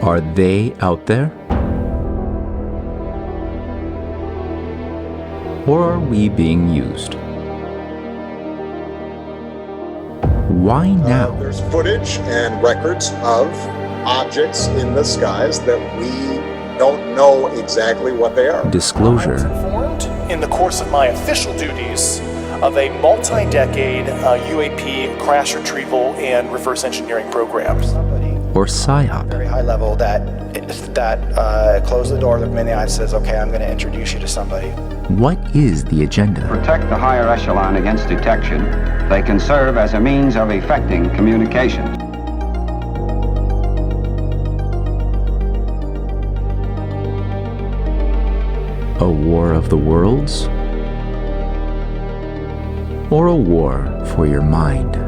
Are they out there? Or are we being used? Why now? There's footage and records of objects in the skies that we don't know exactly what they are. Disclosure. I was informed in the course of my official duties of a multi-decade UAP crash retrieval and reverse engineering program. Or PSYOP. Very high level that closed the door, looked me in the eye and says, okay, I'm going to introduce you to somebody. What is the agenda? Protect the higher echelon against detection. They can serve as a means of effecting communication. A war of the worlds? Or a war for your mind?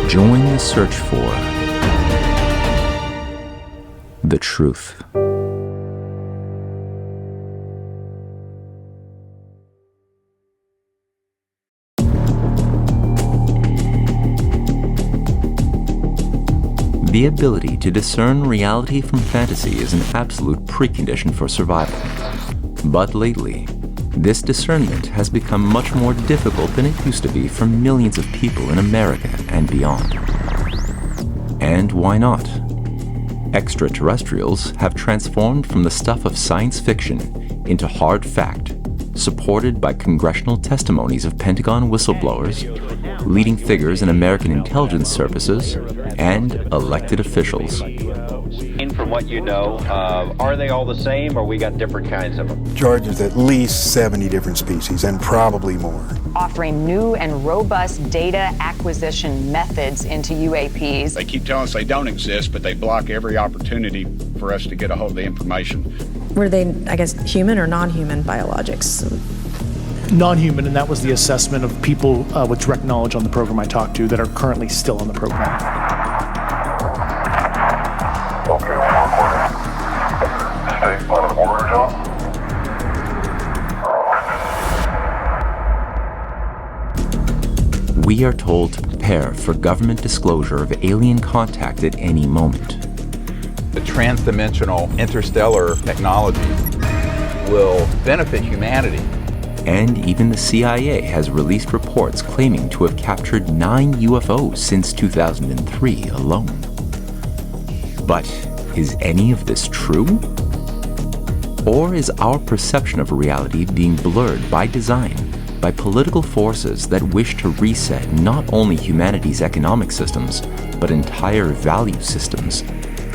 Join the search for the truth. The ability to discern reality from fantasy is an absolute precondition for survival. But lately, this discernment has become much more difficult than it used to be for millions of people in America and beyond. And why not? Extraterrestrials have transformed from the stuff of science fiction into hard fact, supported by congressional testimonies of Pentagon whistleblowers, leading figures in American intelligence services, and elected officials. From what you know, are they all the same, or we got different kinds of them? George, at least 70 different species, and probably more. Offering new and robust data acquisition methods into UAPs. They keep telling us they don't exist, but they block every opportunity for us to get a hold of the information. Were they, I guess, human or non-human biologics? Non-human, and that was the assessment of people with direct knowledge on the program I talked to that are currently still on the program. We are told to prepare for government disclosure of alien contact at any moment. The transdimensional interstellar technology will benefit humanity. And even the CIA has released reports claiming to have captured 9 UFOs since 2003 alone. But is any of this true? Or is our perception of reality being blurred by design by political forces that wish to reset not only humanity's economic systems, but entire value systems,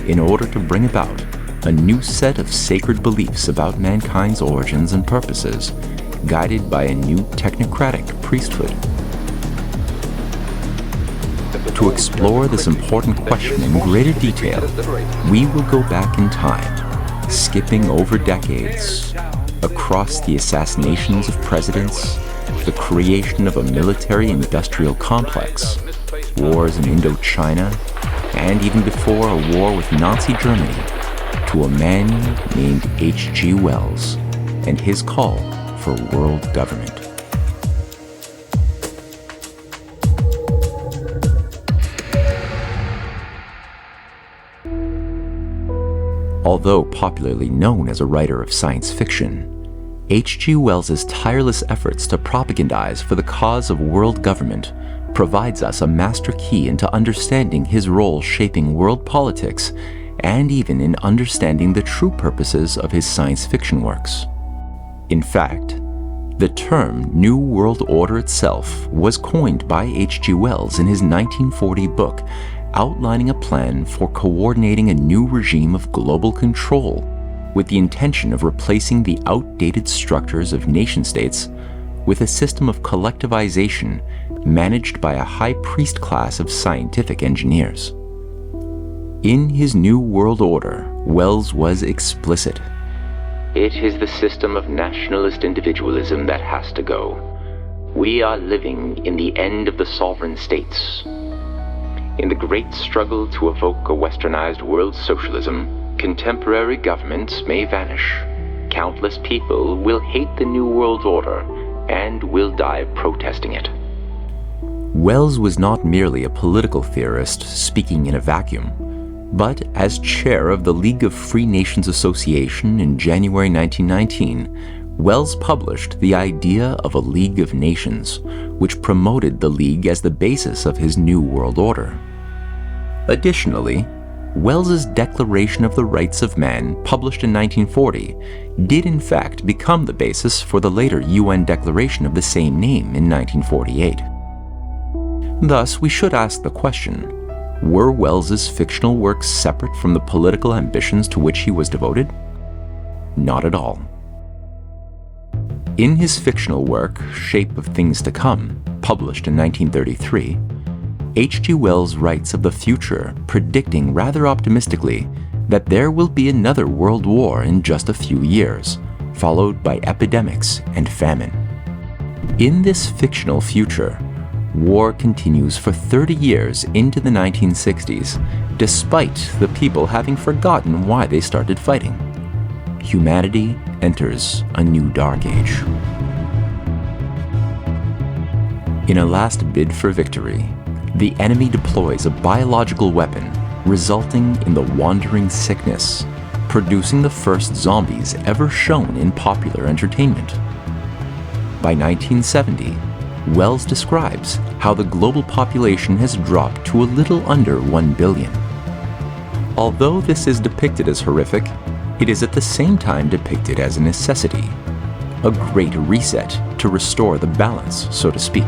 in order to bring about a new set of sacred beliefs about mankind's origins and purposes, guided by a new technocratic priesthood? To explore this important question in greater detail, we will go back in time, skipping over decades, across the assassinations of presidents, the creation of a military-industrial complex, wars in Indochina, and even before a war with Nazi Germany, to a man named H.G. Wells and his call for world government. Although popularly known as a writer of science fiction, H.G. Wells's tireless efforts to propagandize for the cause of world government provides us a master key into understanding his role shaping world politics and even in understanding the true purposes of his science fiction works. In fact, the term New World Order itself was coined by H.G. Wells in his 1940 book outlining a plan for coordinating a new regime of global control with the intention of replacing the outdated structures of nation-states with a system of collectivization managed by a high priest class of scientific engineers. In his New World Order, Wells was explicit. It is the system of nationalist individualism that has to go. We are living in the end of the sovereign states. In the great struggle to evoke a westernized world socialism, contemporary governments may vanish. Countless people will hate the New World Order and will die protesting it. Wells was not merely a political theorist speaking in a vacuum, but as chair of the League of Free Nations Association in January 1919, Wells published the idea of a League of Nations, which promoted the League as the basis of his New World Order. Additionally, Wells's Declaration of the Rights of Man, published in 1940, did in fact become the basis for the later UN Declaration of the same name in 1948. Thus, we should ask the question, were Wells's fictional works separate from the political ambitions to which he was devoted? Not at all. In his fictional work, Shape of Things to Come, published in 1933, H.G. Wells writes of the future, predicting rather optimistically that there will be another world war in just a few years, followed by epidemics and famine. In this fictional future, war continues for 30 years into the 1960s, despite the people having forgotten why they started fighting. Humanity enters a new dark age. In a last bid for victory, the enemy deploys a biological weapon, resulting in the wandering sickness, producing the first zombies ever shown in popular entertainment. By 1970, Wells describes how the global population has dropped to a little under 1 billion. Although this is depicted as horrific, it is at the same time depicted as a necessity, a great reset to restore the balance, so to speak.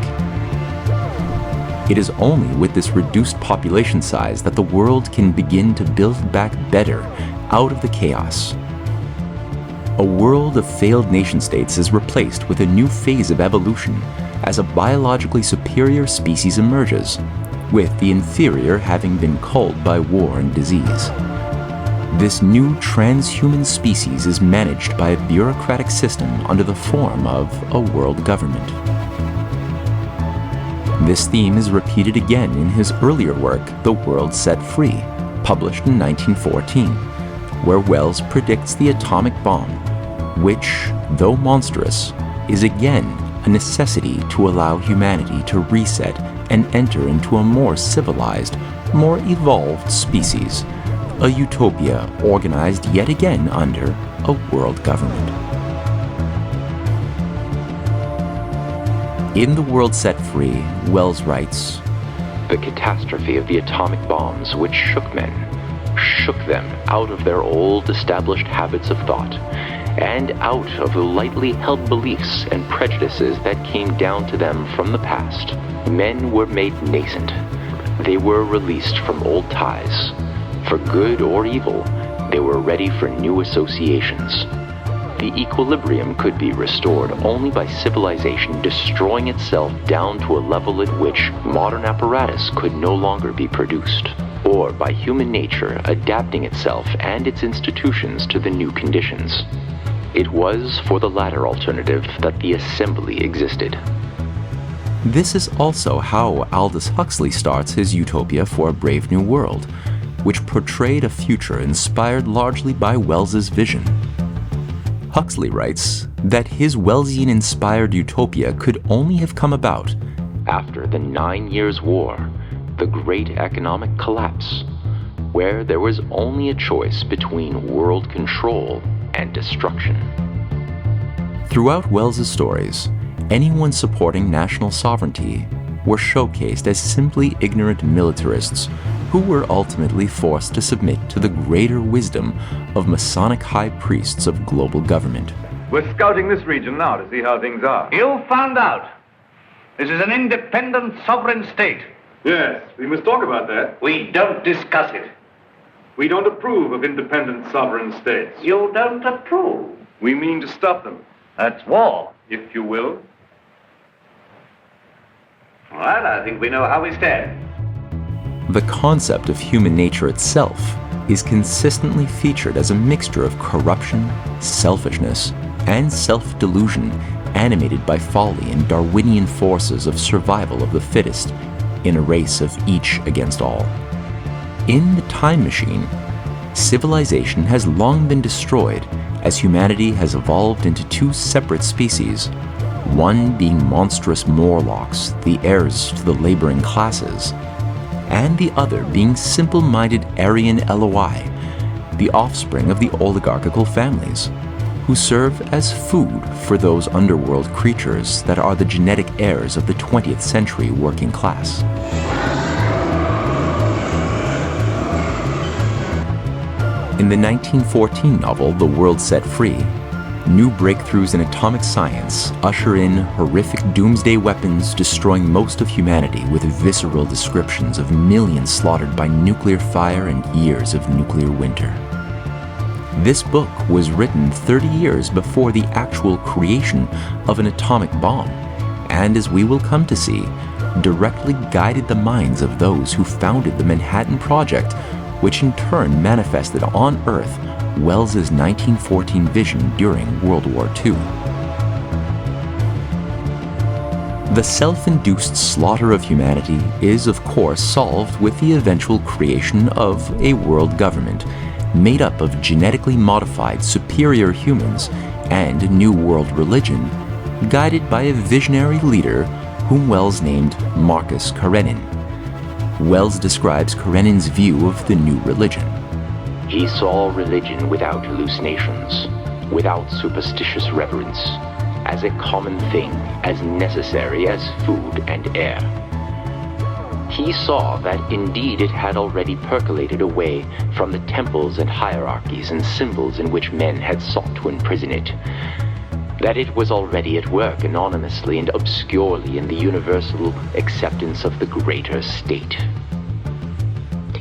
It is only with this reduced population size that the world can begin to build back better out of the chaos. A world of failed nation-states is replaced with a new phase of evolution as a biologically superior species emerges, with the inferior having been culled by war and disease. This new transhuman species is managed by a bureaucratic system under the form of a world government. This theme is repeated again in his earlier work, The World Set Free, published in 1914, where Wells predicts the atomic bomb, which, though monstrous, is again a necessity to allow humanity to reset and enter into a more civilized, more evolved species, a utopia organized yet again under a world government. In The World Set Free, Wells writes, "The catastrophe of the atomic bombs which shook men, shook them out of their old established habits of thought, and out of the lightly held beliefs and prejudices that came down to them from the past. Men were made nascent. They were released from old ties. For good or evil, they were ready for new associations. The equilibrium could be restored only by civilization destroying itself down to a level at which modern apparatus could no longer be produced, or by human nature adapting itself and its institutions to the new conditions. It was for the latter alternative that the assembly existed." This is also how Aldous Huxley starts his Utopia for a Brave New World, which portrayed a future inspired largely by Wells's vision. Huxley writes that his Wellsian-inspired utopia could only have come about after the 9 Years' War, the great economic collapse, where there was only a choice between world control and destruction. Throughout Wells's stories, anyone supporting national sovereignty were showcased as simply ignorant militarists who were ultimately forced to submit to the greater wisdom of Masonic high priests of global government. We're scouting this region now to see how things are. You found out. This is an independent sovereign state. Yes, we must talk about that. We don't discuss it. We don't approve of independent sovereign states. You don't approve. We mean to stop them. That's war. If you will. Well, I think we know how we stand. The concept of human nature itself is consistently featured as a mixture of corruption, selfishness, and self-delusion animated by folly and Darwinian forces of survival of the fittest in a race of each against all. In The Time Machine, civilization has long been destroyed as humanity has evolved into two separate species, one being monstrous Morlocks, the heirs to the laboring classes, and the other being simple-minded Aryan Eloi, the offspring of the oligarchical families, who serve as food for those underworld creatures that are the genetic heirs of the 20th century working class. In the 1914 novel The World Set Free, new breakthroughs in atomic science usher in horrific doomsday weapons destroying most of humanity with visceral descriptions of millions slaughtered by nuclear fire and years of nuclear winter. This book was written 30 years before the actual creation of an atomic bomb, and as we will come to see, directly guided the minds of those who founded the Manhattan Project, which in turn manifested on Earth Wells's 1914 vision during World War II. The self-induced slaughter of humanity is, of course, solved with the eventual creation of a world government made up of genetically modified superior humans and a new world religion, guided by a visionary leader whom Wells named Marcus Karenin. Wells describes Karenin's view of the new religion. He saw religion without hallucinations, without superstitious reverence, as a common thing, as necessary as food and air. He saw that indeed it had already percolated away from the temples and hierarchies and symbols in which men had sought to imprison it, that it was already at work anonymously and obscurely in the universal acceptance of the greater state.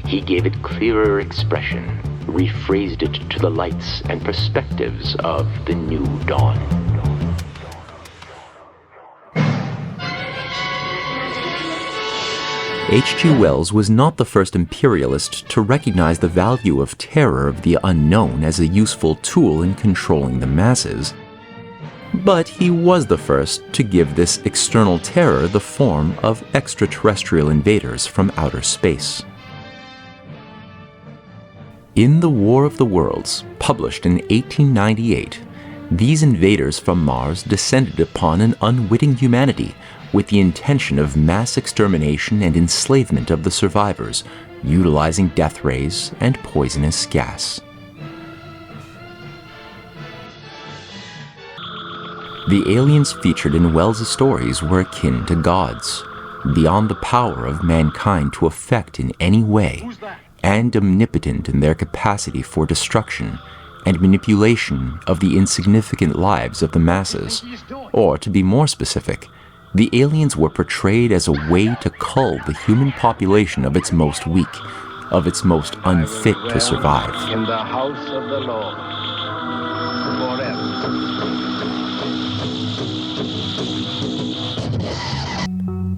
He gave it clearer expression, rephrased it to the lights and perspectives of the new dawn. H.G. Wells was not the first imperialist to recognize the value of terror of the unknown as a useful tool in controlling the masses, but he was the first to give this external terror the form of extraterrestrial invaders from outer space. In The War of the Worlds, published in 1898, these invaders from Mars descended upon an unwitting humanity with the intention of mass extermination and enslavement of the survivors, utilizing death rays and poisonous gas. The aliens featured in Wells' stories were akin to gods, beyond the power of mankind to affect in any way, and omnipotent in their capacity for destruction and manipulation of the insignificant lives of the masses. Or, to be more specific, the aliens were portrayed as a way to cull the human population of its most weak, of its most unfit to survive. In the house of the Lord forever.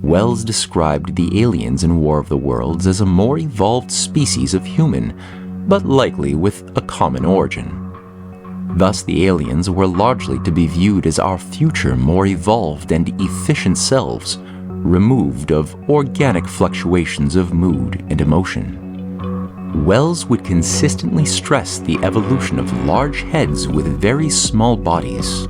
Wells described the aliens in War of the Worlds as a more evolved species of human, but likely with a common origin. Thus, the aliens were largely to be viewed as our future more evolved and efficient selves, removed of organic fluctuations of mood and emotion. Wells would consistently stress the evolution of large heads with very small bodies.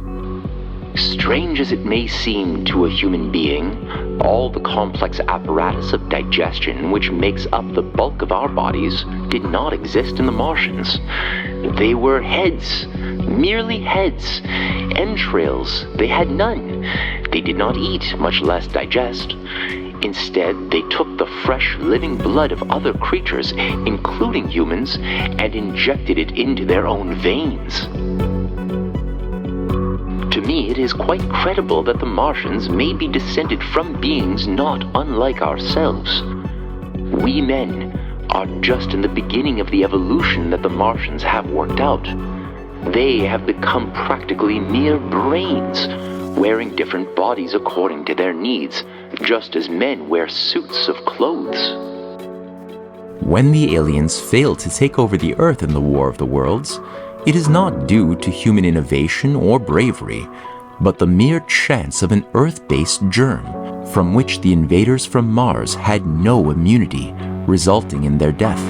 Strange as it may seem to a human being, all the complex apparatus of digestion which makes up the bulk of our bodies did not exist in the Martians. They were heads, merely heads. Entrails, they had none. They did not eat, much less digest. Instead, they took the fresh, living blood of other creatures, including humans, and injected it into their own veins. To me, it is quite credible that the Martians may be descended from beings not unlike ourselves. We men are just in the beginning of the evolution that the Martians have worked out. They have become practically mere brains, wearing different bodies according to their needs, just as men wear suits of clothes. When the aliens failed to take over the Earth in the War of the Worlds, it is not due to human innovation or bravery, but the mere chance of an Earth-based germ from which the invaders from Mars had no immunity, resulting in their death.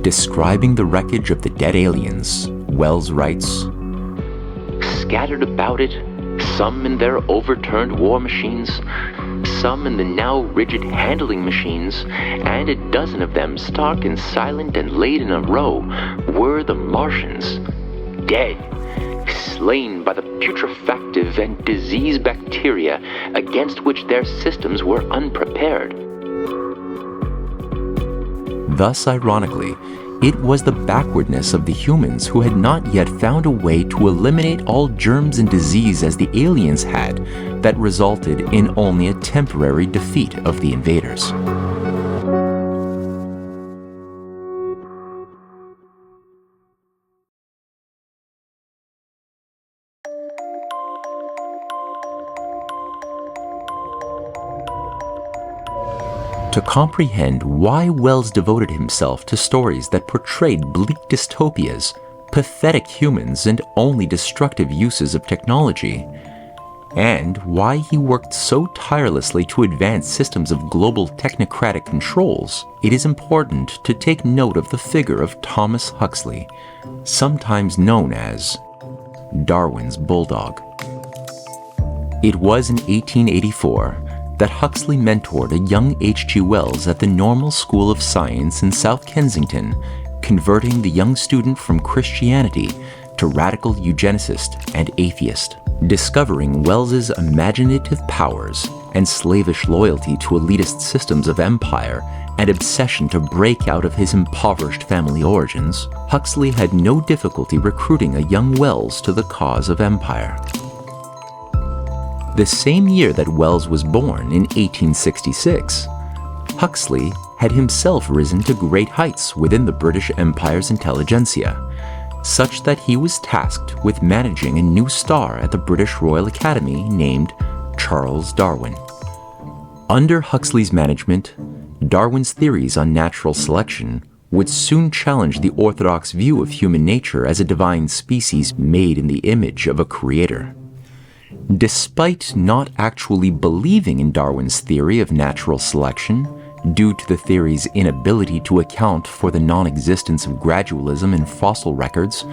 Describing the wreckage of the dead aliens, Wells writes, "Scattered about it, some in their overturned war machines, some in the now rigid handling machines, and a dozen of them stark and silent and laid in a row, were the Martians, dead, slain by the putrefactive and disease bacteria against which their systems were unprepared." Thus, ironically, it was the backwardness of the humans who had not yet found a way to eliminate all germs and disease as the aliens had that resulted in only a temporary defeat of the invaders. To comprehend why Wells devoted himself to stories that portrayed bleak dystopias, pathetic humans, and only destructive uses of technology, and why he worked so tirelessly to advance systems of global technocratic controls, it is important to take note of the figure of Thomas Huxley, sometimes known as Darwin's bulldog. It was in 1884 that Huxley mentored a young H.G. Wells at the Normal School of Science in South Kensington, converting the young student from Christianity to radical eugenicist and atheist. Discovering Wells's imaginative powers and slavish loyalty to elitist systems of empire and obsession to break out of his impoverished family origins, Huxley had no difficulty recruiting a young Wells to the cause of empire. The same year that Wells was born, in 1866, Huxley had himself risen to great heights within the British Empire's intelligentsia, such that he was tasked with managing a new star at the British Royal Academy named Charles Darwin. Under Huxley's management, Darwin's theories on natural selection would soon challenge the orthodox view of human nature as a divine species made in the image of a creator. Despite not actually believing in Darwin's theory of natural selection, due to the theory's inability to account for the non-existence of gradualism in fossil records,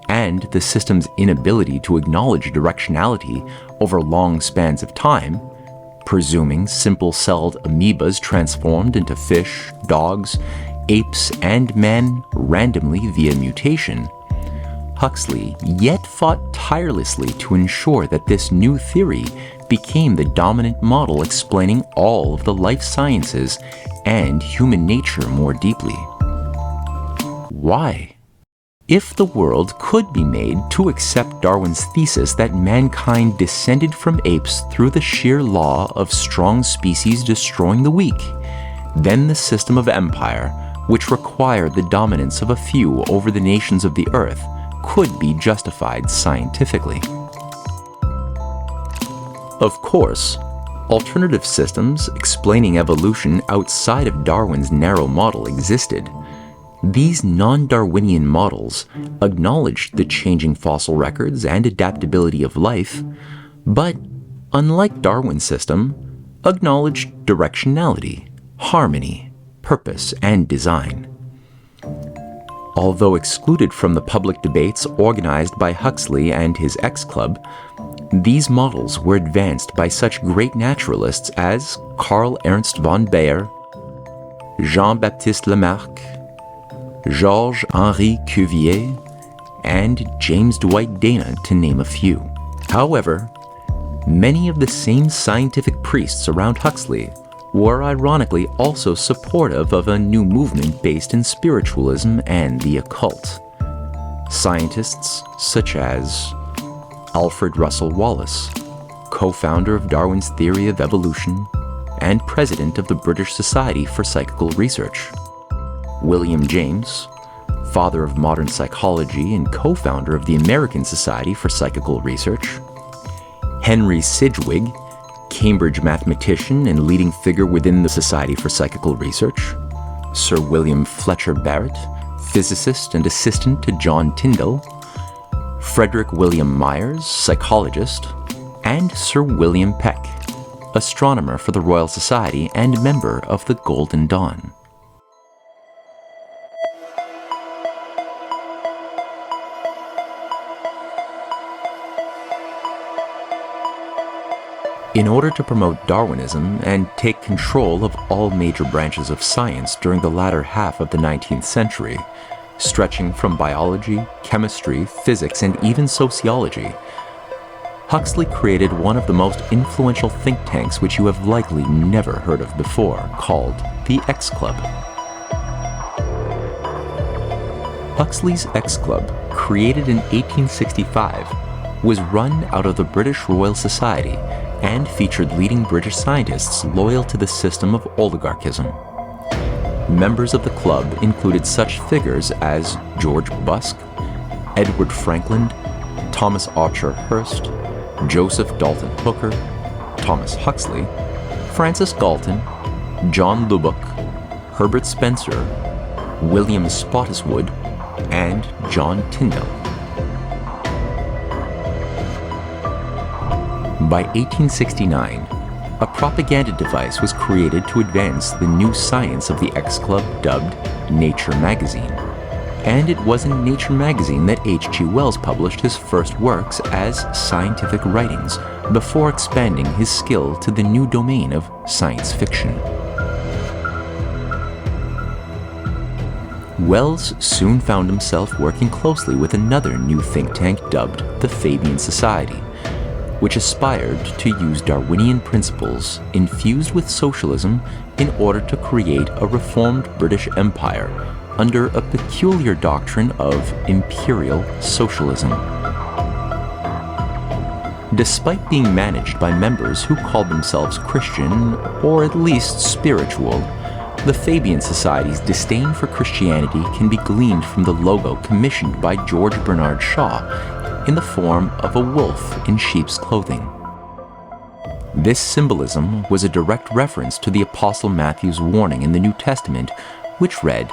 and the system's inability to acknowledge directionality over long spans of time, presuming simple-celled amoebas transformed into fish, dogs, apes, and man randomly via mutation, Huxley yet fought tirelessly to ensure that this new theory became the dominant model explaining all of the life sciences and human nature more deeply. Why? If the world could be made to accept Darwin's thesis that mankind descended from apes through the sheer law of strong species destroying the weak, then the system of empire, which required the dominance of a few over the nations of the earth, could be justified scientifically. Of course, alternative systems explaining evolution outside of Darwin's narrow model existed. These non-Darwinian models acknowledged the changing fossil records and adaptability of life, but, unlike Darwin's system, acknowledged directionality, harmony, purpose, and design. Although excluded from the public debates organized by Huxley and his X-Club, these models were advanced by such great naturalists as Karl Ernst von Baer, Jean-Baptiste Lamarck, Georges-Henri Cuvier, and James Dwight Dana, to name a few. However, many of the same scientific priests around Huxley were ironically also supportive of a new movement based in spiritualism and the occult. Scientists such as Alfred Russel Wallace, co-founder of Darwin's theory of evolution and president of the British Society for Psychical Research; William James, father of modern psychology and co-founder of the American Society for Psychical Research; Henry Sidgwick, Cambridge mathematician and leading figure within the Society for Psychical Research; Sir William Fletcher Barrett, physicist and assistant to John Tyndall; Frederick William Myers, psychologist; and Sir William Peck, astronomer for the Royal Society and member of the Golden Dawn. In order to promote Darwinism and take control of all major branches of science during the latter half of the 19th century, stretching from biology, chemistry, physics, and even sociology, Huxley created one of the most influential think tanks which you have likely never heard of before, called the X Club. Huxley's X Club, created in 1865, was run out of the British Royal Society and featured leading British scientists loyal to the system of oligarchism. Members of the club included such figures as George Busk, Edward Franklin, Thomas Archer Hurst, Joseph Dalton Hooker, Thomas Huxley, Francis Galton, John Lubbock, Herbert Spencer, William Spottiswoode, and John Tyndall. By 1869, a propaganda device was created to advance the new science of the X Club dubbed Nature magazine, and it was in Nature magazine that H.G. Wells published his first works as scientific writings before expanding his skill to the new domain of science fiction. Wells soon found himself working closely with another new think tank dubbed the Fabian Society, which aspired to use Darwinian principles infused with socialism in order to create a reformed British Empire under a peculiar doctrine of imperial socialism. Despite being managed by members who called themselves Christian, or at least spiritual, the Fabian Society's disdain for Christianity can be gleaned from the logo commissioned by George Bernard Shaw in the form of a wolf in sheep's clothing. This symbolism was a direct reference to the Apostle Matthew's warning in the New Testament, which read,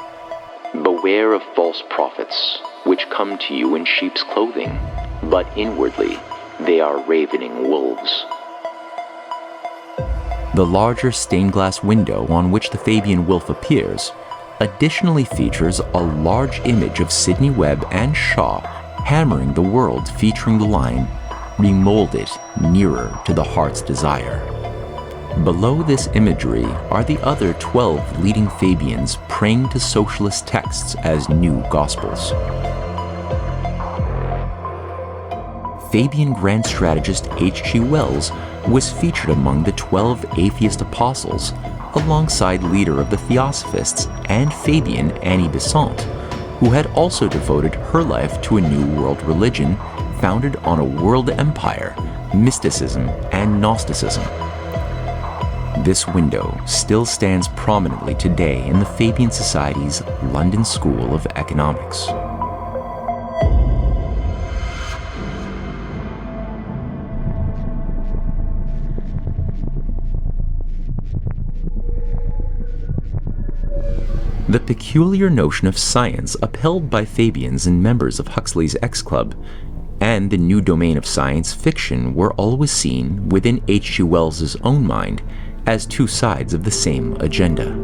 "Beware of false prophets, which come to you in sheep's clothing, but inwardly they are ravening wolves." The larger stained glass window on which the Fabian wolf appears additionally features a large image of Sidney Webb and Shaw hammering the world, featuring the line, "Remold it nearer to the heart's desire." Below this imagery are the other 12 leading Fabians praying to socialist texts as new gospels. Fabian grand strategist H.G. Wells was featured among the 12 atheist apostles, alongside leader of the Theosophists and Fabian Annie Besant, who had also devoted her life to a new world religion founded on a world empire, mysticism, and Gnosticism. This window still stands prominently today in the Fabian Society's London School of Economics. The peculiar notion of science upheld by Fabians and members of Huxley's X Club and the new domain of science fiction were always seen within H.G. Wells's own mind as two sides of the same agenda.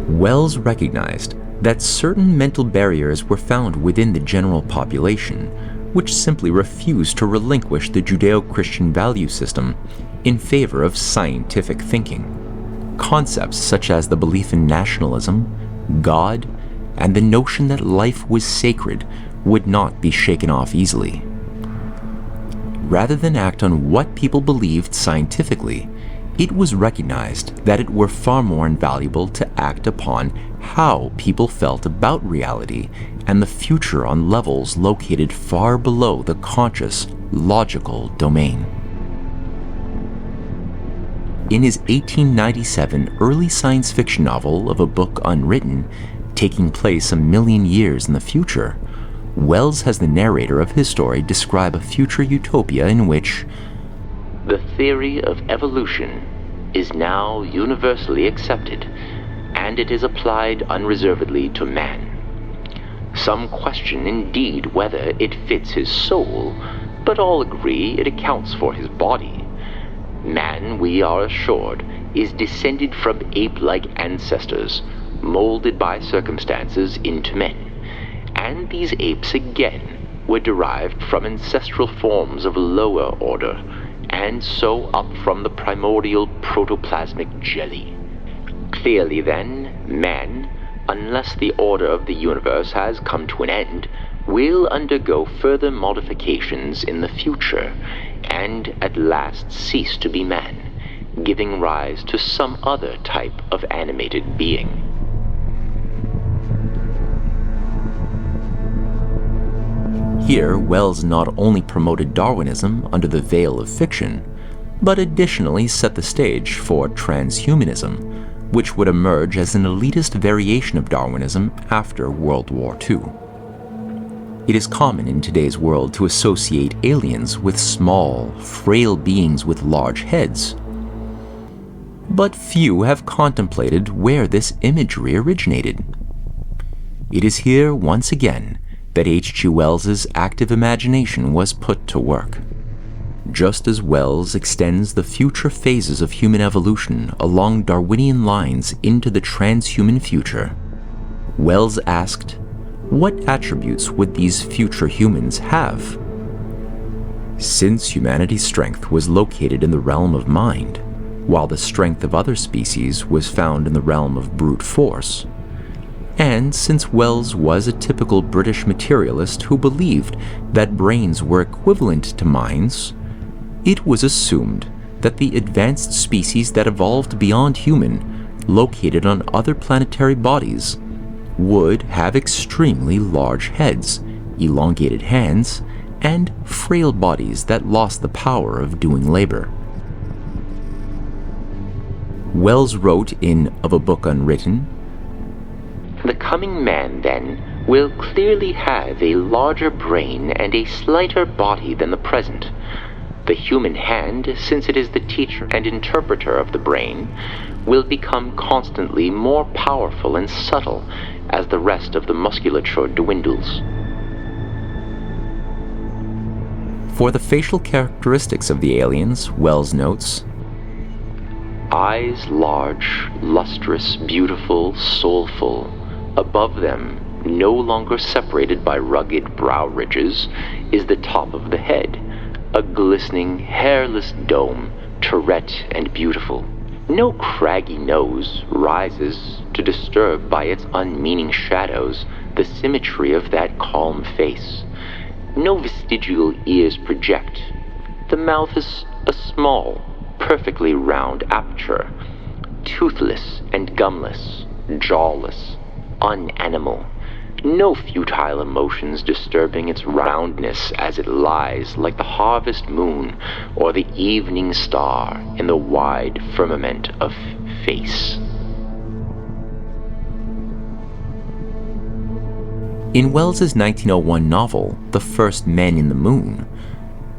Wells recognized that certain mental barriers were found within the general population, which simply refused to relinquish the Judeo-Christian value system in favor of scientific thinking. Concepts such as the belief in nationalism, God, and the notion that life was sacred would not be shaken off easily. Rather than act on what people believed scientifically, it was recognized that it were far more invaluable to act upon how people felt about reality and the future on levels located far below the conscious, logical domain. In his 1897 early science fiction novel of a book unwritten, taking place a million years in the future, Wells has the narrator of his story describe a future utopia in which the theory of evolution is now universally accepted, and it is applied unreservedly to man. Some question indeed whether it fits his soul, but all agree it accounts for his body. Man, we are assured, is descended from ape-like ancestors, molded by circumstances into men. And these apes again were derived from ancestral forms of lower order, and so up from the primordial protoplasmic jelly. Clearly then, man, unless the order of the universe has come to an end, will undergo further modifications in the future, and at last cease to be man, giving rise to some other type of animated being. Here, Wells not only promoted Darwinism under the veil of fiction, but additionally set the stage for transhumanism, which would emerge as an elitist variation of Darwinism after World War II. It is common in today's world to associate aliens with small, frail beings with large heads. But few have contemplated where this imagery originated. It is here, once again, that H.G. Wells's active imagination was put to work. Just as Wells extends the future phases of human evolution along Darwinian lines into the transhuman future, Wells asked, what attributes would these future humans have? Since humanity's strength was located in the realm of mind, while the strength of other species was found in the realm of brute force, and since Wells was a typical British materialist who believed that brains were equivalent to minds, it was assumed that the advanced species that evolved beyond human, located on other planetary bodies, would have extremely large heads, elongated hands, and frail bodies that lost the power of doing labor. Wells wrote in Of a Book Unwritten, "The coming man, then, will clearly have a larger brain and a slighter body than the present. The human hand, since it is the teacher and interpreter of the brain, will become constantly more powerful and subtle as the rest of the musculature dwindles." For the facial characteristics of the aliens, Wells notes, "Eyes large, lustrous, beautiful, soulful. Above them, no longer separated by rugged brow ridges, is the top of the head, a glistening, hairless dome, terete and beautiful. No craggy nose rises to disturb by its unmeaning shadows the symmetry of that calm face. No vestigial ears project. The mouth is a small, perfectly round aperture, toothless and gumless, jawless, unanimal. No futile emotions disturbing its roundness as it lies like the harvest moon or the evening star in the wide firmament of face." In Wells's 1901 novel, The First Men in the Moon,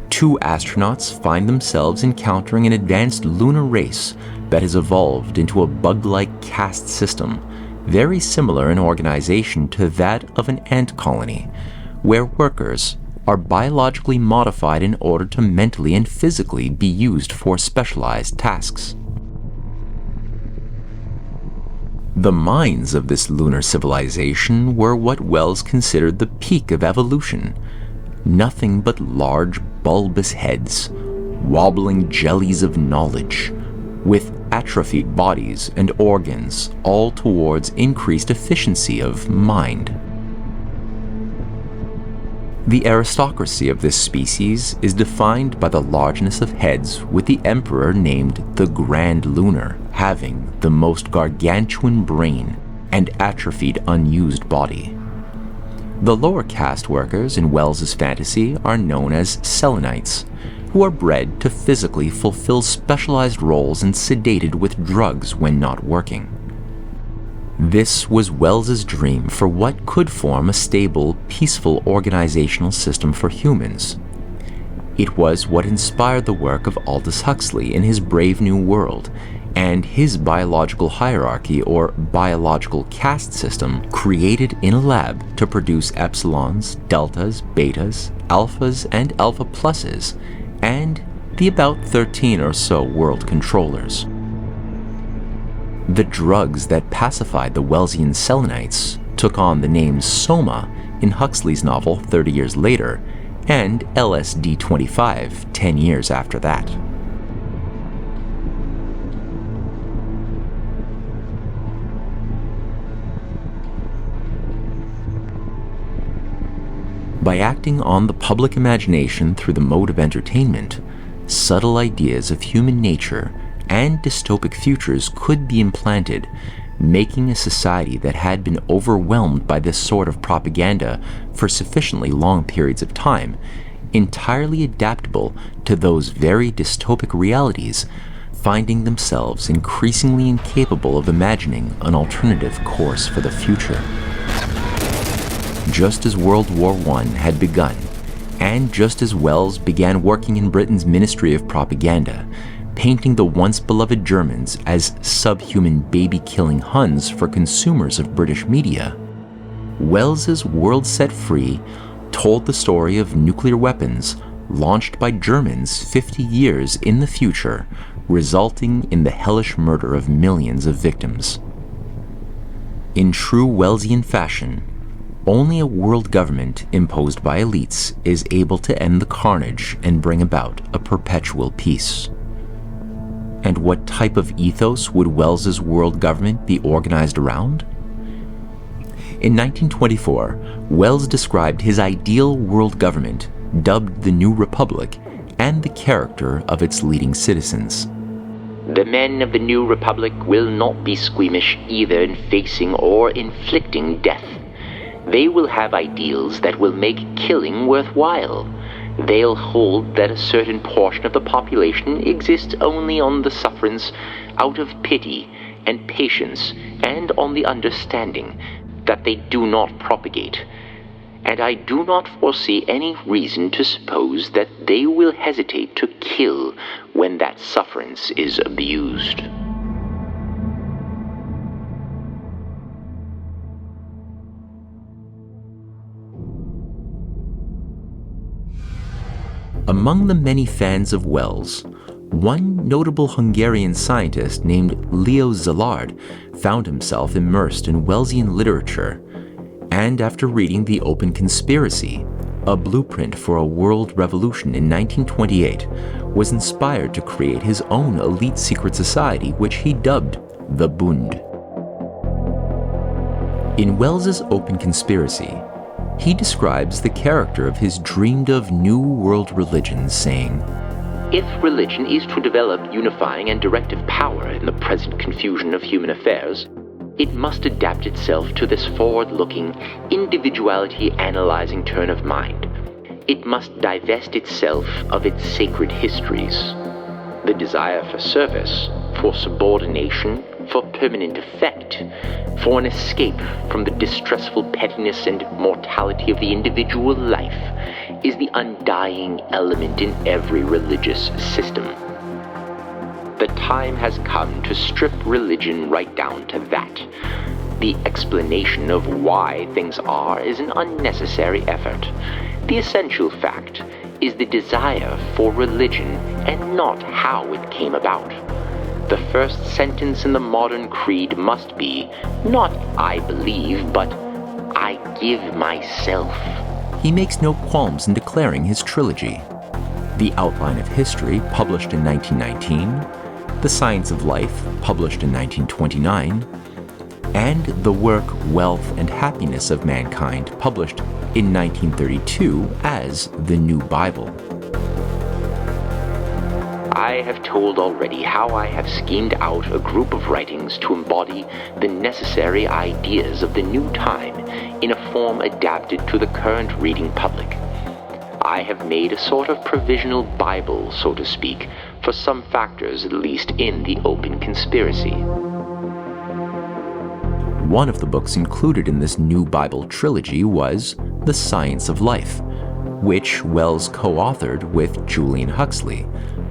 two astronauts find themselves encountering an advanced lunar race that has evolved into a bug-like caste system, very similar in organization to that of an ant colony, where workers are biologically modified in order to mentally and physically be used for specialized tasks. The minds of this lunar civilization were what Wells considered the peak of evolution. Nothing but large, bulbous heads, wobbling jellies of knowledge, with atrophied bodies and organs, all towards increased efficiency of mind. The aristocracy of this species is defined by the largeness of heads, with the emperor named the Grand Lunar having the most gargantuan brain and atrophied unused body. The lower caste workers in Wells's fantasy are known as Selenites, who are bred to physically fulfill specialized roles and sedated with drugs when not working. This was Wells's dream for what could form a stable, peaceful organizational system for humans. It was what inspired the work of Aldous Huxley in his Brave New World, and his biological hierarchy or biological caste system created in a lab to produce epsilons, deltas, betas, alphas, and alpha pluses, and the about 13 or so world controllers. The drugs that pacified the Wellsian Selenites took on the name Soma in Huxley's novel 30 years later, and LSD-25 10 years after that. By acting on the public imagination through the mode of entertainment, subtle ideas of human nature and dystopic futures could be implanted, making a society that had been overwhelmed by this sort of propaganda for sufficiently long periods of time entirely adaptable to those very dystopic realities, finding themselves increasingly incapable of imagining an alternative course for the future. Just as World War I had begun, and just as Wells began working in Britain's Ministry of Propaganda, painting the once beloved Germans as subhuman baby-killing Huns for consumers of British media, Wells's World Set Free told the story of nuclear weapons launched by Germans 50 years in the future, resulting in the hellish murder of millions of victims. In true Wellsian fashion, only a world government imposed by elites is able to end the carnage and bring about a perpetual peace. And what type of ethos would Wells's world government be organized around? In 1924, Wells described his ideal world government, dubbed the New Republic, and the character of its leading citizens. The men of the New Republic will not be squeamish either in facing or inflicting death. They will have ideals that will make killing worthwhile. They'll hold that a certain portion of the population exists only on the sufferance out of pity and patience and on the understanding that they do not propagate. And I do not foresee any reason to suppose that they will hesitate to kill when that sufferance is abused. Among the many fans of Wells, one notable Hungarian scientist named Leo Szilard found himself immersed in Wellsian literature, and after reading The Open Conspiracy, a blueprint for a world revolution in 1928, was inspired to create his own elite secret society, which he dubbed the Bund. In Wells's Open Conspiracy, he describes the character of his dreamed-of New World religion, saying, "If religion is to develop unifying and directive power in the present confusion of human affairs, it must adapt itself to this forward-looking, individuality-analyzing turn of mind. It must divest itself of its sacred histories. The desire for service, for subordination, for permanent effect, for an escape from the distressful pettiness and mortality of the individual life, is the undying element in every religious system. The time has come to strip religion right down to that. The explanation of why things are is an unnecessary effort. The essential fact is the desire for religion and not how it came about. The first sentence in the modern creed must be, not I believe, but I give myself." He makes no qualms in declaring his trilogy: The Outline of History, published in 1919, The Science of Life, published in 1929, and the work Wealth and Happiness of Mankind, published in 1932 as the New Bible. I have told already how I have schemed out a group of writings to embody the necessary ideas of the new time in a form adapted to the current reading public. I have made a sort of provisional Bible, so to speak, for some factors at least in the Open Conspiracy. One of the books included in this New Bible trilogy was The Science of Life, which Wells co-authored with Julian Huxley,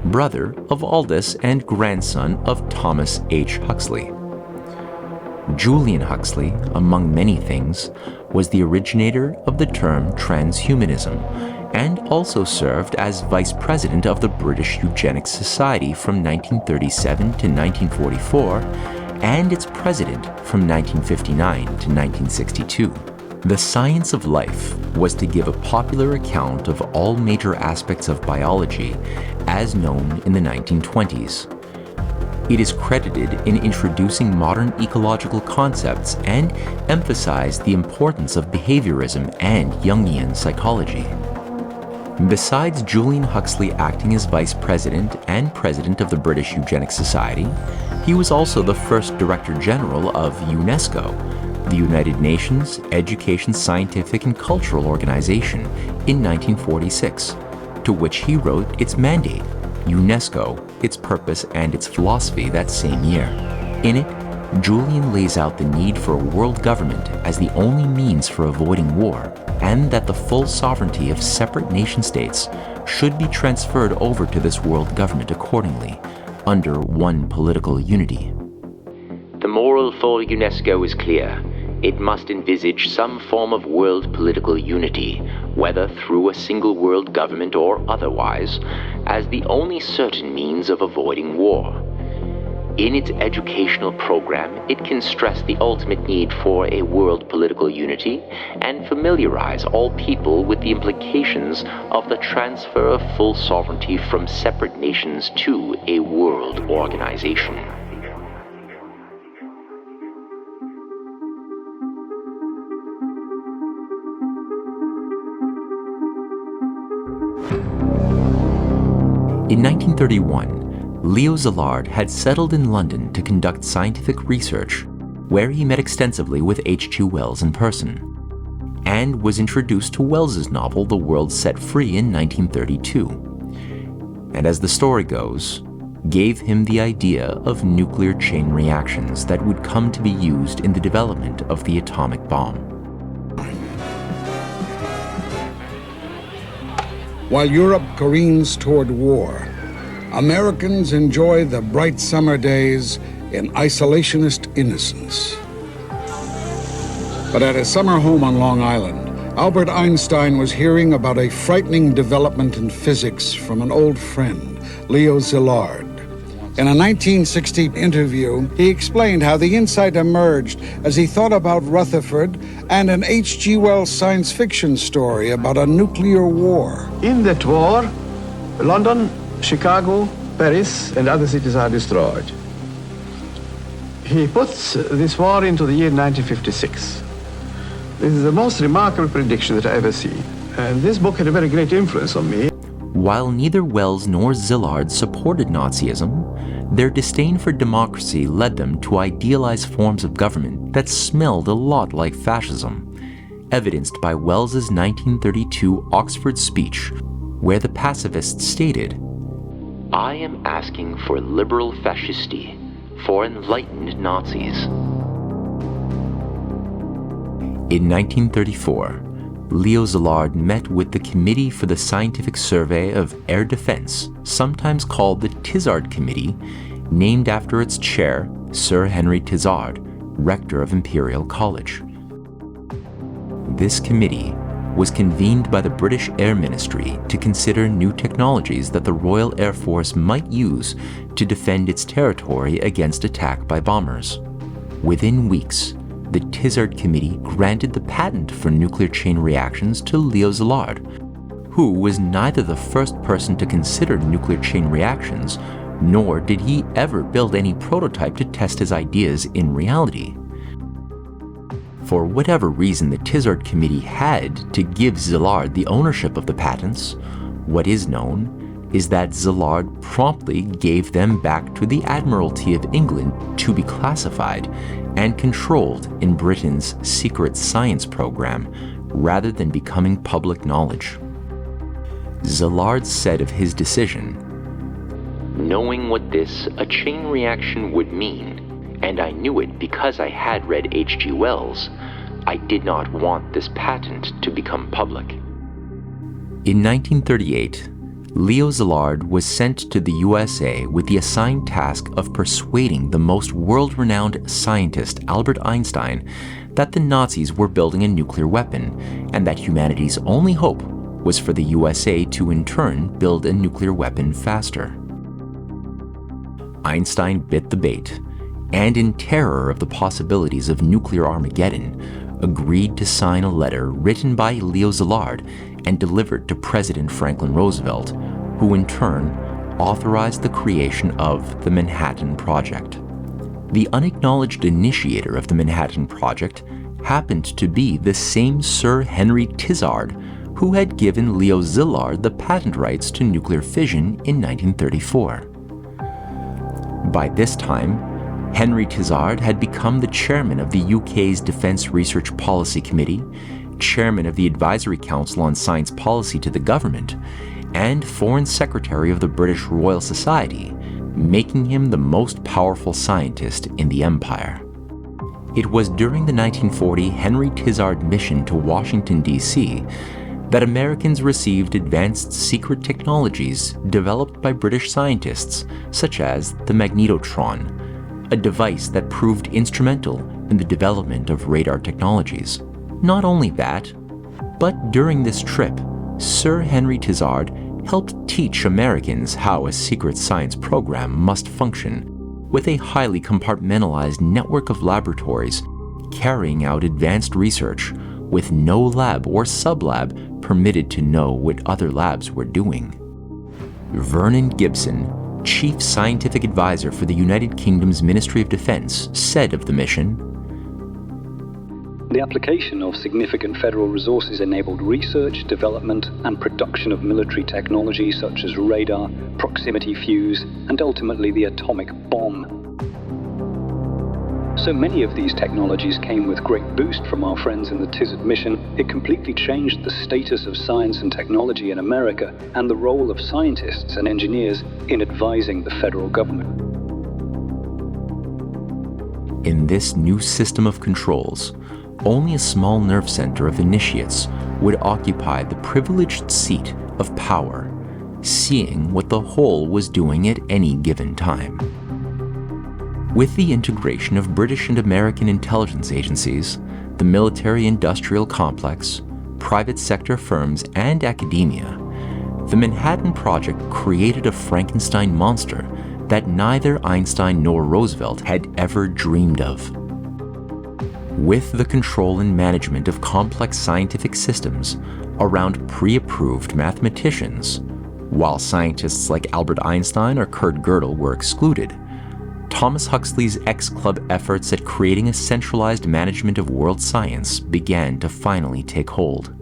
brother of Aldous and grandson of Thomas H. Huxley. Julian Huxley, among many things, was the originator of the term transhumanism, and also served as vice president of the British Eugenics Society from 1937 to 1944, and its president from 1959 to 1962. The Science of Life was to give a popular account of all major aspects of biology as known in the 1920s. It is credited in introducing modern ecological concepts and emphasized the importance of behaviorism and Jungian psychology. Besides Julian Huxley acting as vice president and president of the British Eugenics Society, he was also the first Director General of UNESCO, the United Nations Education, Scientific and Cultural Organization, in 1946, to which he wrote its mandate, UNESCO, its purpose and its philosophy that same year. In it, Julian lays out the need for a world government as the only means for avoiding war, and that the full sovereignty of separate nation-states should be transferred over to this world government accordingly, under one political unity. The moral for UNESCO is clear. It must envisage some form of world political unity, whether through a single world government or otherwise, as the only certain means of avoiding war. In its educational program, it can stress the ultimate need for a world political unity and familiarize all people with the implications of the transfer of full sovereignty from separate nations to a world organization. In 1931, Leo Szilard had settled in London to conduct scientific research, where he met extensively with H.G. Wells in person, and was introduced to Wells's novel The World Set Free in 1932, and as the story goes, gave him the idea of nuclear chain reactions that would come to be used in the development of the atomic bomb. While Europe careens toward war, Americans enjoy the bright summer days in isolationist innocence. But at his summer home on Long Island, Albert Einstein was hearing about a frightening development in physics from an old friend, Leo Szilard. In a 1960 interview, he explained how the insight emerged as he thought about Rutherford and an H.G. Wells science fiction story about a nuclear war. In that war, London, Chicago, Paris, and other cities are destroyed. He puts this war into the year 1956. This is the most remarkable prediction that I ever see. And this book had a very great influence on me. While neither Wells nor Szilard supported Nazism, their disdain for democracy led them to idealize forms of government that smelled a lot like fascism, evidenced by Wells's 1932 Oxford speech, where the pacifist stated, "I am asking for liberal fascisti, for enlightened Nazis." In 1934, Leo Szilard met with the Committee for the Scientific Survey of Air Defense, sometimes called the Tizard Committee, named after its chair, Sir Henry Tizard, rector of Imperial College. This committee was convened by the British Air Ministry to consider new technologies that the Royal Air Force might use to defend its territory against attack by bombers. Within weeks, the Tizard Committee granted the patent for nuclear chain reactions to Leo Szilard, who was neither the first person to consider nuclear chain reactions, nor did he ever build any prototype to test his ideas in reality. For whatever reason the Tizard Committee had to give Szilard the ownership of the patents, what is known is that Szilard promptly gave them back to the Admiralty of England to be classified and controlled in Britain's secret science program, rather than becoming public knowledge. Szilard said of his decision, "Knowing what a chain reaction would mean, and I knew it because I had read H.G. Wells, I did not want this patent to become public." In 1938, Leo Szilard was sent to the USA with the assigned task of persuading the most world-renowned scientist Albert Einstein that the Nazis were building a nuclear weapon and that humanity's only hope was for the USA to in turn build a nuclear weapon faster. Einstein bit the bait, and in terror of the possibilities of nuclear Armageddon, agreed to sign a letter written by Leo Szilard and delivered to President Franklin Roosevelt, who in turn authorized the creation of the Manhattan Project. The unacknowledged initiator of the Manhattan Project happened to be the same Sir Henry Tizard who had given Leo Szilard the patent rights to nuclear fission in 1934. By this time, Henry Tizard had become the chairman of the UK's Defence Research Policy Committee, chairman of the Advisory Council on Science Policy to the government, and Foreign Secretary of the British Royal Society, making him the most powerful scientist in the empire. It was during the 1940 Henry Tizard mission to Washington, D.C., that Americans received advanced secret technologies developed by British scientists, such as the magnetotron, a device that proved instrumental in the development of radar technologies. Not only that, but during this trip, Sir Henry Tizard helped teach Americans how a secret science program must function, with a highly compartmentalized network of laboratories carrying out advanced research with no lab or sublab permitted to know what other labs were doing. Vernon Gibson, Chief Scientific Advisor for the United Kingdom's Ministry of Defence, said of the mission, "The application of significant federal resources enabled research, development, and production of military technology such as radar, proximity fuse, and ultimately the atomic bomb. So many of these technologies came with great boost from our friends in the Tizard mission. It completely changed the status of science and technology in America and the role of scientists and engineers in advising the federal government." In this new system of controls, only a small nerve center of initiates would occupy the privileged seat of power, seeing what the whole was doing at any given time. With the integration of British and American intelligence agencies, the military-industrial complex, private sector firms, and academia, the Manhattan Project created a Frankenstein monster that neither Einstein nor Roosevelt had ever dreamed of. With the control and management of complex scientific systems around pre-approved mathematicians, while scientists like Albert Einstein or Kurt Gödel were excluded, Thomas Huxley's X-Club efforts at creating a centralized management of world science began to finally take hold.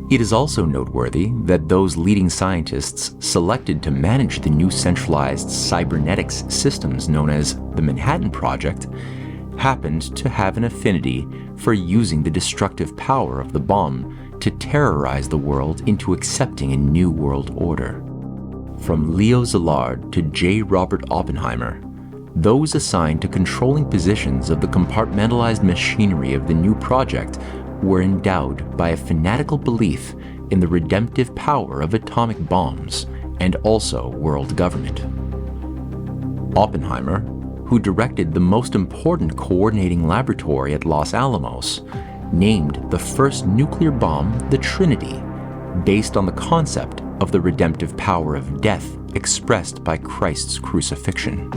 It is also noteworthy that those leading scientists selected to manage the new centralized cybernetics systems known as the Manhattan Project happened to have an affinity for using the destructive power of the bomb to terrorize the world into accepting a new world order. From Leo Szilard to J. Robert Oppenheimer, those assigned to controlling positions of the compartmentalized machinery of the new project were endowed by a fanatical belief in the redemptive power of atomic bombs and also world government. Oppenheimer, who directed the most important coordinating laboratory at Los Alamos, named the first nuclear bomb the Trinity, based on the concept of the redemptive power of death expressed by Christ's crucifixion.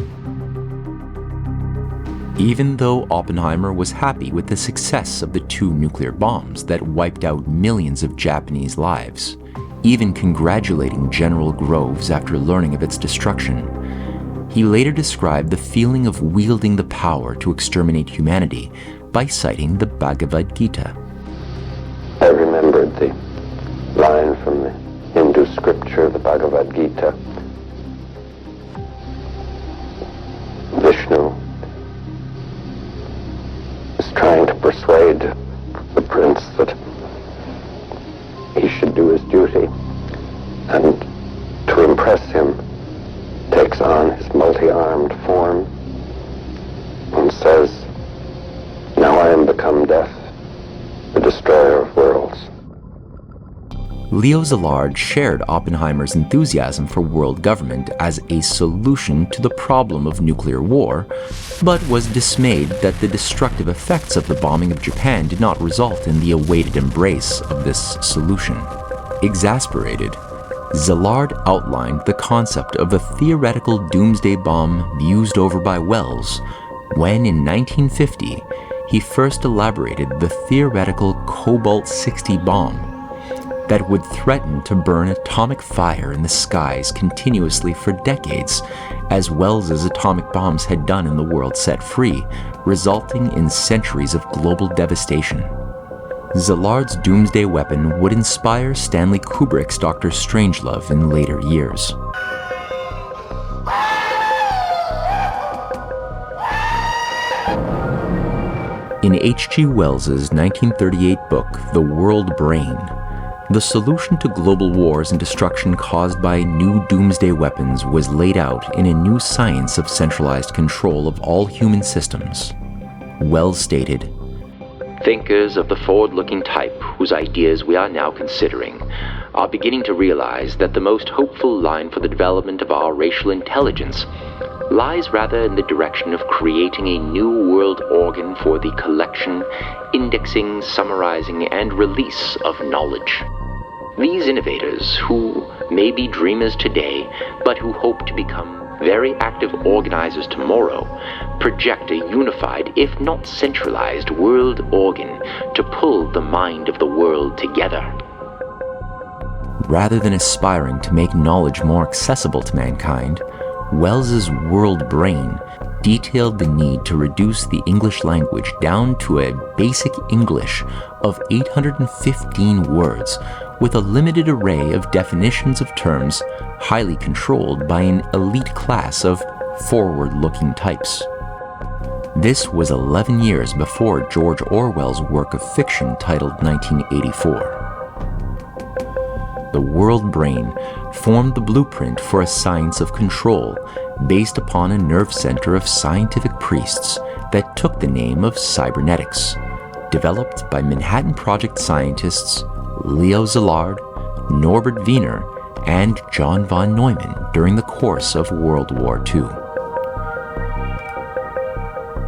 Even though Oppenheimer was happy with the success of the two nuclear bombs that wiped out millions of Japanese lives, even congratulating General Groves after learning of its destruction, he later described the feeling of wielding the power to exterminate humanity by citing the Bhagavad Gita. I remembered the line from the Hindu scripture, the Bhagavad Gita. Vishnu is trying to persuade the prince that he should do his duty, and to impress him takes on his multi-armed form and says, "Now I am become death, the destroyer of worlds." Leo Szilard shared Oppenheimer's enthusiasm for world government as a solution to the problem of nuclear war, but was dismayed that the destructive effects of the bombing of Japan did not result in the awaited embrace of this solution. Exasperated, Szilard outlined the concept of a theoretical doomsday bomb mused over by Wells when, in 1950, he first elaborated the theoretical Cobalt-60 bomb that would threaten to burn atomic fire in the skies continuously for decades, as Wells's atomic bombs had done in the world set free, resulting in centuries of global devastation. Szilard's doomsday weapon would inspire Stanley Kubrick's Dr. Strangelove in later years. In H.G. Wells's 1938 book, The World Brain, the solution to global wars and destruction caused by new doomsday weapons was laid out in a new science of centralized control of all human systems. Wells stated, "Thinkers of the forward-looking type whose ideas we are now considering are beginning to realize that the most hopeful line for the development of our racial intelligence lies rather in the direction of creating a new world organ for the collection, indexing, summarizing, and release of knowledge. These innovators, who may be dreamers today, but who hope to become very active organizers tomorrow, project a unified, if not centralized, world organ to pull the mind of the world together." Rather than aspiring to make knowledge more accessible to mankind, Wells's World Brain detailed the need to reduce the English language down to a basic English of 815 words, with a limited array of definitions of terms highly controlled by an elite class of forward-looking types. This was 11 years before George Orwell's work of fiction titled 1984. The World Brain formed the blueprint for a science of control based upon a nerve center of scientific priests that took the name of Cybernetics, developed by Manhattan Project scientists Leo Szilard, Norbert Wiener, and John von Neumann during the course of World War II.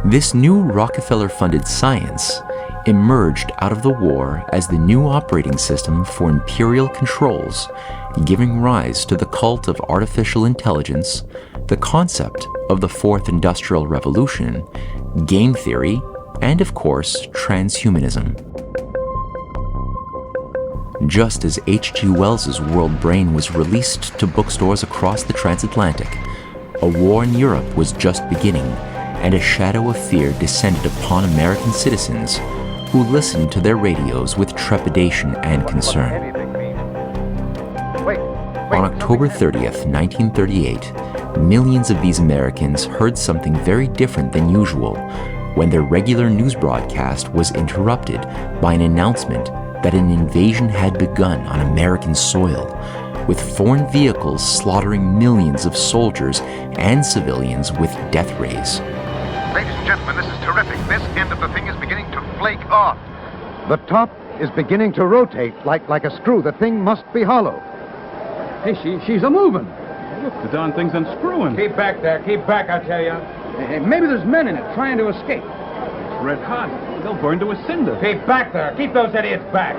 This new Rockefeller-funded science emerged out of the war as the new operating system for imperial controls, giving rise to the cult of artificial intelligence, the concept of the Fourth Industrial Revolution, game theory, and of course, transhumanism. Just as H.G. Wells's World Brain was released to bookstores across the transatlantic, a war in Europe was just beginning, and a shadow of fear descended upon American citizens who listened to their radios with trepidation and concern. On October 30th, 1938, millions of these Americans heard something very different than usual when their regular news broadcast was interrupted by an announcement that an invasion had begun on American soil, with foreign vehicles slaughtering millions of soldiers and civilians with death rays. Ladies and gentlemen, this is terrific. This end of the thing is beginning to flake off. The top is beginning to rotate like a screw. The thing must be hollow. Hey, she's a-moving. Look, the darn thing's unscrewing. Keep back there. Keep back, I tell you. Hey, maybe there's men in it trying to escape. It's red hot. They'll burn to a cinder. Keep back there. Keep those idiots back.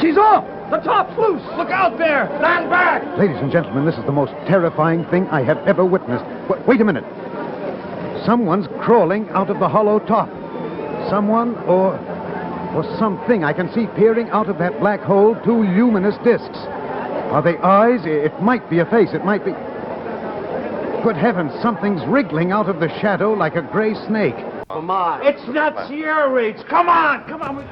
She's off! The top's loose! Look out there! Stand back! Ladies and gentlemen, this is the most terrifying thing I have ever witnessed. Wait a minute. Someone's crawling out of the hollow top. Someone or something I can see peering out of that black hole, two luminous discs. Are they eyes? It might be a face. It might be... Good heavens, something's wriggling out of the shadow like a gray snake. Come on. It's not your reach. Come on. Come on.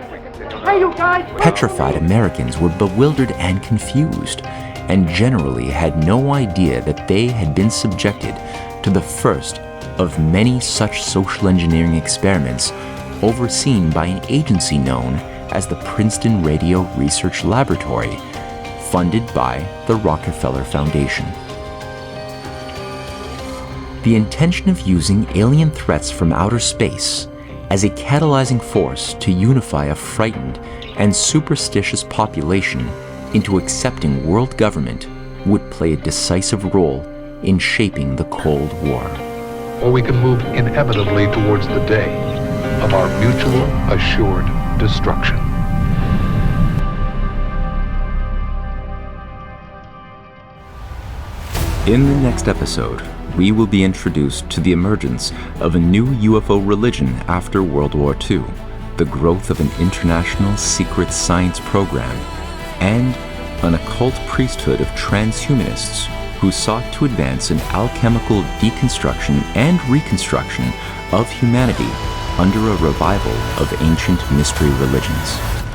Hey, you guys! Petrified Americans were bewildered and confused, and generally had no idea that they had been subjected to the first of many such social engineering experiments overseen by an agency known as the Princeton Radio Research Laboratory, funded by the Rockefeller Foundation. The intention of using alien threats from outer space as a catalyzing force to unify a frightened and superstitious population into accepting world government would play a decisive role in shaping the Cold War. Or we can move inevitably towards the day of our mutual assured destruction. In the next episode, we will be introduced to the emergence of a new UFO religion after World War II, the growth of an international secret science program, and an occult priesthood of transhumanists who sought to advance an alchemical deconstruction and reconstruction of humanity under a revival of ancient mystery religions.